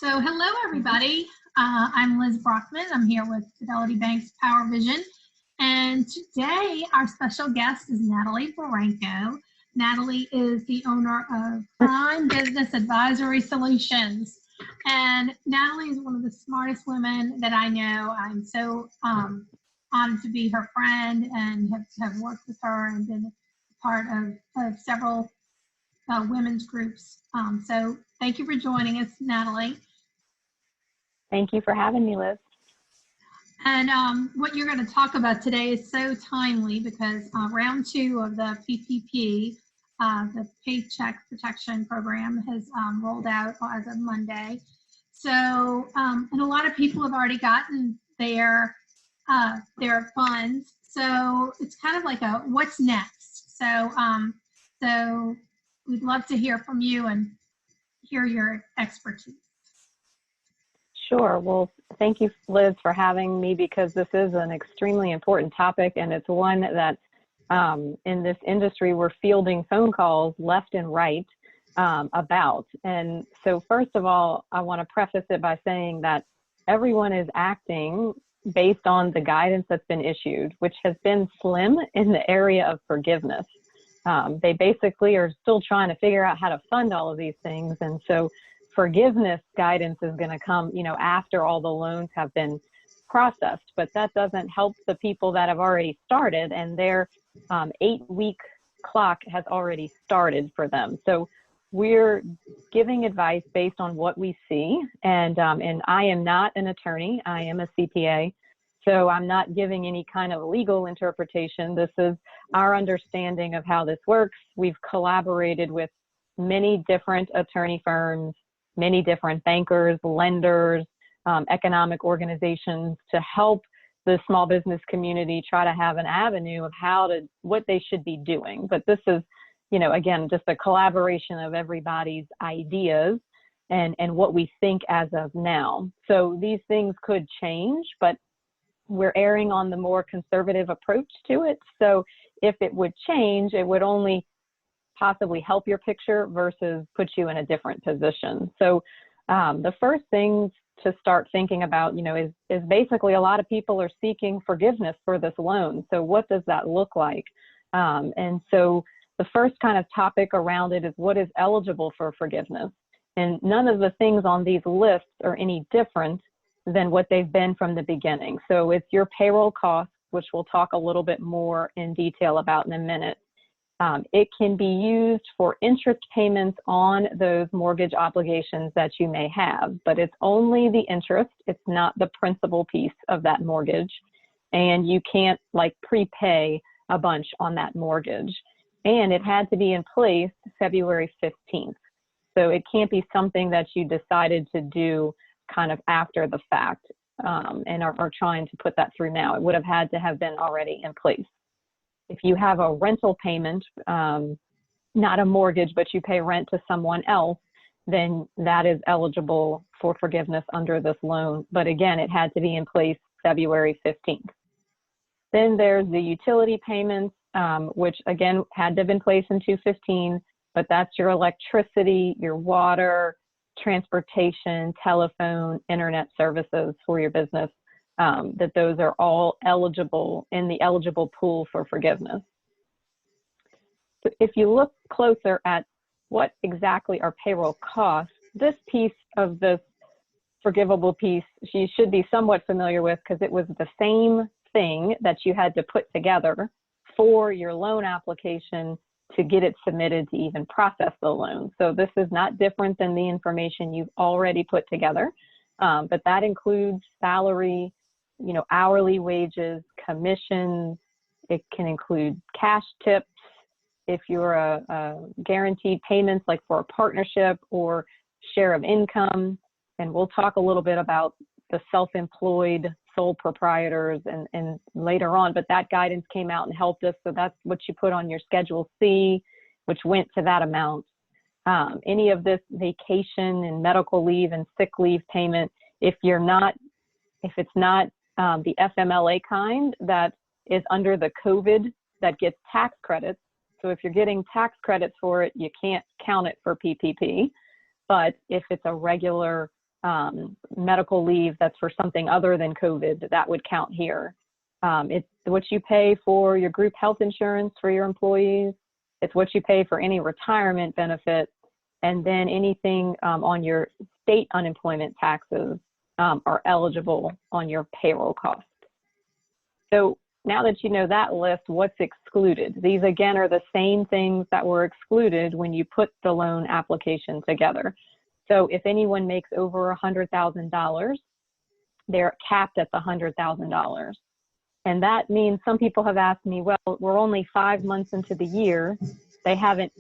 So hello, everybody. I'm Liz Broekman. I'm here with Fidelity Bank's Power Vision. And today our special guest is Natalie Barranco. Natalie is the owner of Prime Business Advisory Solutions. And Natalie is one of the smartest women that I know. I'm so honored to be her friend and have worked with her and been part of several women's groups. So thank you for joining us, Natalie. Thank you for having me, Liz. And what you're going to talk about today is so timely because round 2 of the PPP, the Paycheck Protection Program, has rolled out as of Monday. So, and a lot of people have already gotten their funds. So it's kind of like a what's next. So, so we'd love to hear from you and hear your expertise. Sure. Well, thank you, Liz, for having me because this is an extremely important topic, and it's one that in this industry we're fielding phone calls left and right about. And so first of all, I want to preface it by saying that everyone is acting based on the guidance that's been issued, which has been slim in the area of forgiveness. They basically are still trying to figure out how to fund all of these things. And so forgiveness guidance is going to come, after all the loans have been processed, but that doesn't help the people that have already started, and their 8-week clock has already started for them. So we're giving advice based on what we see, and I am not an attorney. I am a CPA, so I'm not giving any kind of legal interpretation. This is our understanding of how this works. We've collaborated with many different attorney firms, many different bankers, lenders, economic organizations to help the small business community try to have an avenue of what they should be doing. But this is, again, just a collaboration of everybody's ideas and what we think as of now. So these things could change, but we're erring on the more conservative approach to it. So if it would change, it would only possibly help your picture versus put you in a different position. So the first things to start thinking about, is basically a lot of people are seeking forgiveness for this loan. So what does that look like? And so the first kind of topic around it is what is eligible for forgiveness. And none of the things on these lists are any different than what they've been from the beginning. So it's your payroll costs, which we'll talk a little bit more in detail about in a minute. It can be used for interest payments on those mortgage obligations that you may have, but it's only the interest. It's not the principal piece of that mortgage. And you can't prepay a bunch on that mortgage. And it had to be in place February 15th. So it can't be something that you decided to do kind of after the fact and are trying to put that through now. It would have had to have been already in place. If you have a rental payment, not a mortgage, but you pay rent to someone else, then that is eligible for forgiveness under this loan. But again, it had to be in place February 15th. Then there's the utility payments, which again had to have been in place in 2015, but that's your electricity, your water, transportation, telephone, internet services for your business. That those are all eligible in the eligible pool for forgiveness. So if you look closer at what exactly are payroll costs, this piece of this forgivable piece you should be somewhat familiar with because it was the same thing that you had to put together for your loan application to get it submitted to even process the loan. So this is not different than the information you've already put together, but that includes salary, hourly wages, commissions. It can include cash tips if you're a guaranteed payments like for a partnership or share of income. And we'll talk a little bit about the self-employed sole proprietors and later on, but that guidance came out and helped us. So that's what you put on your Schedule C, which went to that amount. Any of this vacation and medical leave and sick leave payment, if it's not the FMLA kind that is under the COVID that gets tax credits. So if you're getting tax credits for it, you can't count it for PPP. But if it's a regular medical leave that's for something other than COVID, that would count here. It's what you pay for your group health insurance for your employees. It's what you pay for any retirement benefit, and then anything on your state unemployment taxes are eligible on your payroll costs. So now that you know that list, what's excluded? These again are the same things that were excluded when you put the loan application together. So if anyone makes over $100,000, they're capped at the $100,000. And that means some people have asked me, well, we're only 5 months into the year. They haven't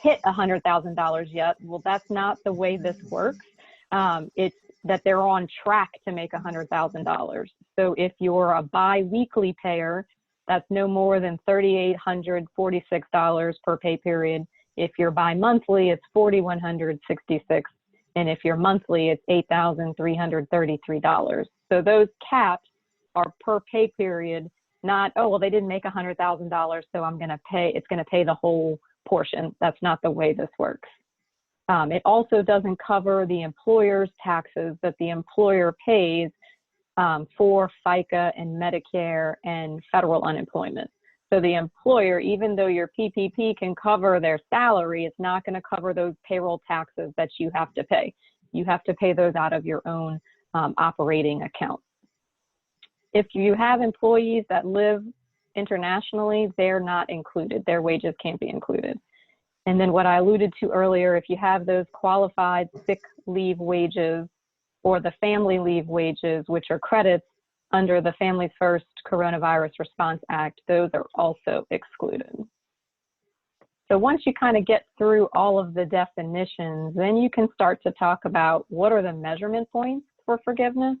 hit $100,000 yet. Well, that's not the way this works. It's that they're on track to make $100,000. So if you're a bi-weekly payer, that's no more than $3,846 per pay period. If you're bi-monthly, it's $4,166. And if you're monthly, it's $8,333. So those caps are per pay period, not, oh, well, they didn't make $100,000, so I'm going to pay, it's going to pay the whole portion. That's not the way this works. It also doesn't cover the employer's taxes that the employer pays for FICA and Medicare and federal unemployment. So the employer, even though your PPP can cover their salary, it's not going to cover those payroll taxes that you have to pay. You have to pay those out of your own operating account. If you have employees that live internationally, they're not included. Their wages can't be included. And then what I alluded to earlier, if you have those qualified sick leave wages or the family leave wages, which are credits under the Families First Coronavirus Response Act, those are also excluded. So once you kind of get through all of the definitions, then you can start to talk about what are the measurement points for forgiveness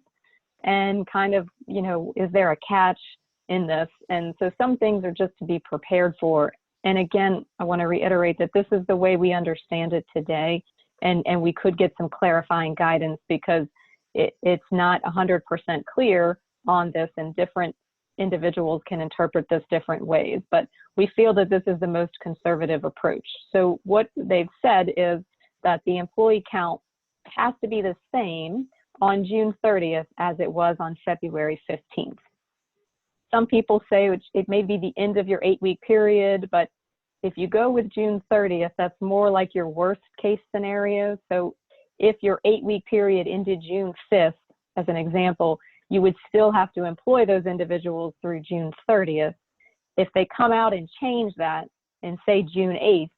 and kind of, you know, is there a catch in this? And so some things are just to be prepared for. And again, I want to reiterate that this is the way we understand it today. And we could get some clarifying guidance because it's not 100% clear on this, and different individuals can interpret this different ways. But we feel that this is the most conservative approach. So what they've said is that the employee count has to be the same on June 30th as it was on February 15th. Some people say it may be the end of your 8-week period, but if you go with June 30th, that's more like your worst case scenario. So if your 8-week period ended June 5th, as an example, you would still have to employ those individuals through June 30th. If they come out and change that and say June 8th,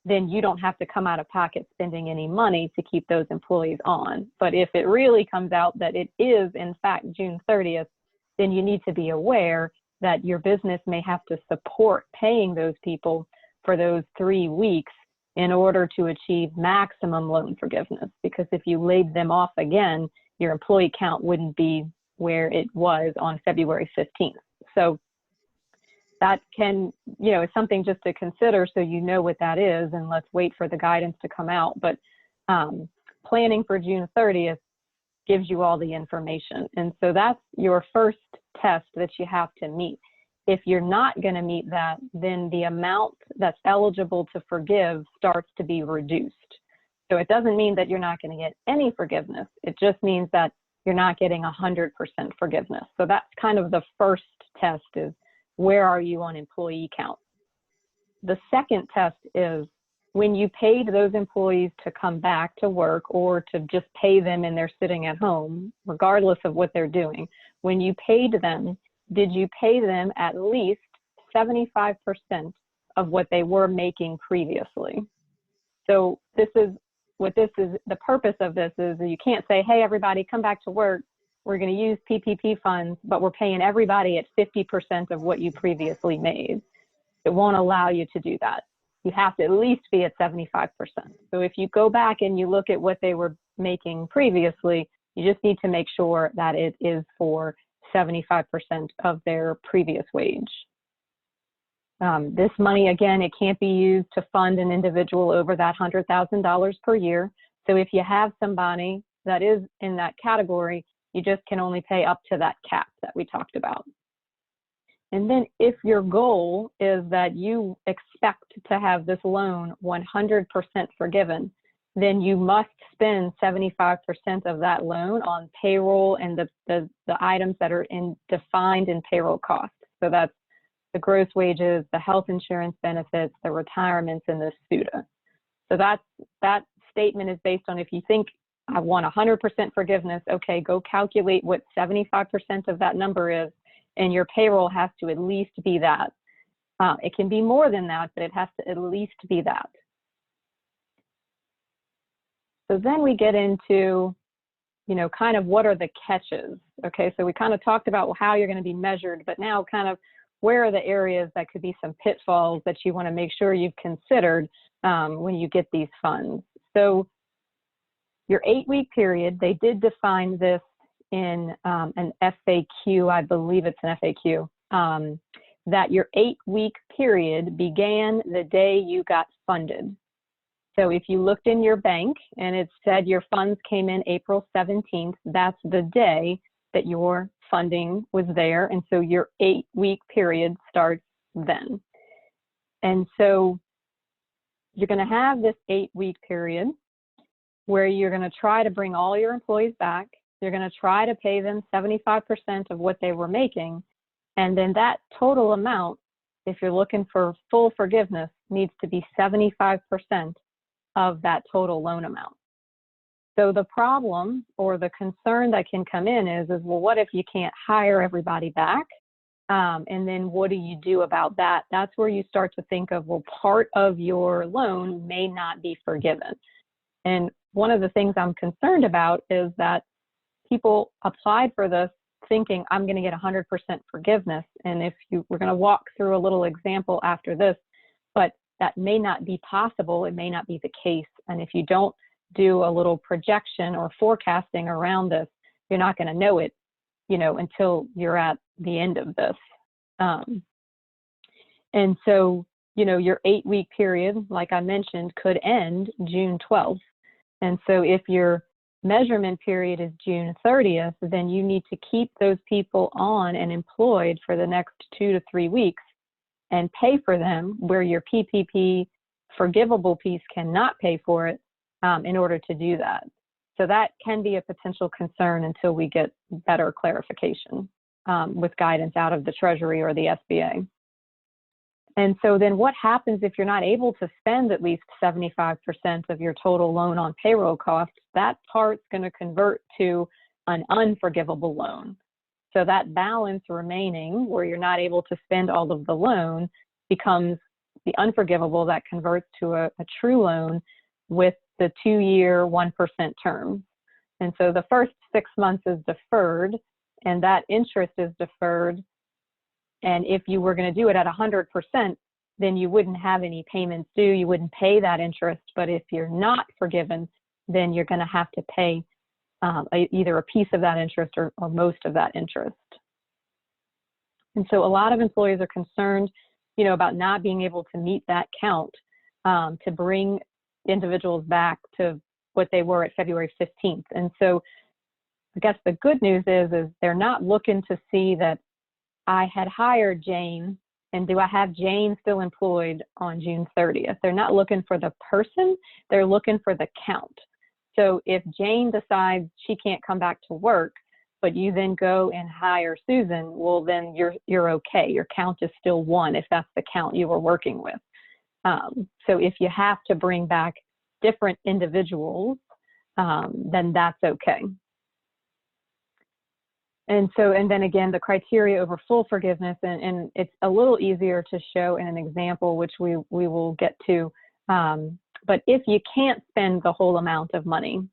then you don't have to come out of pocket spending any money to keep those employees on. But if it really comes out that it is, in fact, June 30th, then you need to be aware that your business may have to support paying those people for those 3 weeks in order to achieve maximum loan forgiveness. Because if you laid them off again, your employee count wouldn't be where it was on February 15th. So that can, you know, it's something just to consider so you know what that is, and let's wait for the guidance to come out. But planning for June 30th gives you all the information. And so that's your first test that you have to meet. If you're not going to meet that, then the amount that's eligible to forgive starts to be reduced. So it doesn't mean that you're not going to get any forgiveness. It just means that you're not getting 100% forgiveness. So that's kind of the first test, is where are you on employee count? The second test is when you paid those employees to come back to work or to just pay them and they're sitting at home, regardless of what they're doing, when you paid them, did you pay them at least 75% of what they were making previously? So this is what this is, the purpose of this is you can't say, hey, everybody, come back to work. We're going to use PPP funds, but we're paying everybody at 50% of what you previously made. It won't allow you to do that. You have to at least be at 75%. So if you go back and you look at what they were making previously, you just need to make sure that it is for 75% of their previous wage. This money, again, it can't be used to fund an individual over that $100,000 per year. So if you have somebody that is in that category, you just can only pay up to that cap that we talked about. And then if your goal is that you expect to have this loan 100% forgiven, then you must spend 75% of that loan on payroll and the items that are defined in payroll costs. So that's the gross wages, the health insurance benefits, the retirements, and the SUTA. So that statement is based on, if you think I want 100% forgiveness, okay, go calculate what 75% of that number is, and your payroll has to at least be that. It can be more than that, but it has to at least be that. So then we get into, kind of what are the catches? Okay, so we kind of talked about how you're going to be measured, but now kind of where are the areas that could be some pitfalls that you want to make sure you've considered when you get these funds. So your 8-week period, they did define this in an FAQ, I believe it's an FAQ, that your 8-week period began the day you got funded. So if you looked in your bank and it said your funds came in April 17th, that's the day that your funding was there. And so your 8-week period starts then. And so you're going to have this 8-week period where you're going to try to bring all your employees back. You're going to try to pay them 75% of what they were making. And then that total amount, if you're looking for full forgiveness, needs to be 75% of that total loan amount. So the problem or the concern that can come in is well, what if you can't hire everybody back? And then what do you do about that? That's where you start to think of, well, part of your loan may not be forgiven. And one of the things I'm concerned about is that people applied for this thinking I'm going to get 100% forgiveness. And we're going to walk through a little example after this, but that may not be possible. It may not be the case. And if you don't do a little projection or forecasting around this, you're not going to know it, until you're at the end of this. And so, your 8-week period, like I mentioned, could end June 12th. And so if your measurement period is June 30th, then you need to keep those people on and employed for the next 2 to 3 weeks and pay for them, where your PPP forgivable piece cannot pay for it in order to do that. So that can be a potential concern until we get better clarification with guidance out of the Treasury or the SBA. And so then what happens if you're not able to spend at least 75% of your total loan on payroll costs? That part's going to convert to an unforgivable loan. So that balance remaining, where you're not able to spend all of the loan, becomes the unforgivable that converts to a true loan with the 2-year 1% term. And so the first 6 months is deferred, and that interest is deferred. And if you were going to do it at 100%, then you wouldn't have any payments due. You wouldn't pay that interest. But if you're not forgiven, then you're going to have to pay either a piece of that interest or most of that interest. And so a lot of employees are concerned, about not being able to meet that count to bring individuals back to what they were at February 15th. And so I guess the good news is they're not looking to see that I had hired Jane, and do I have Jane still employed on June 30th? They're not looking for the person, they're looking for the count. So if Jane decides she can't come back to work, but you then go and hire Susan, well, then you're okay. Your count is still 1 if that's the count you were working with. So if you have to bring back different individuals, then that's okay. And then again, the criteria over full forgiveness, and it's a little easier to show in an example, which we will get to. But if you can't spend the whole amount of money,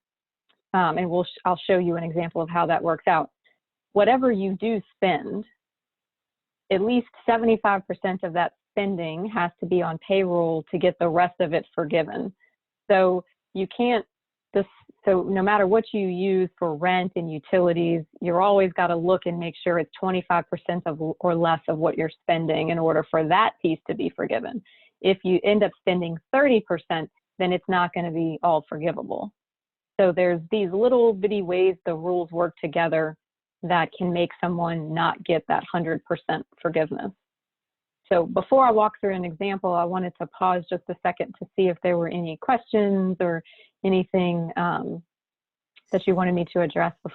and I'll show you an example of how that works out. Whatever you do spend, at least 75% of that spending has to be on payroll to get the rest of it forgiven. So you can't. So no matter what you use for rent and utilities, you're always got to look and make sure it's 25% or less of what you're spending in order for that piece to be forgiven. If you end up spending 30%, then it's not going to be all forgivable. So there's these little bitty ways the rules work together that can make someone not get that 100% forgiveness. So before I walk through an example, I wanted to pause just a second to see if there were any questions or anything that you wanted me to address before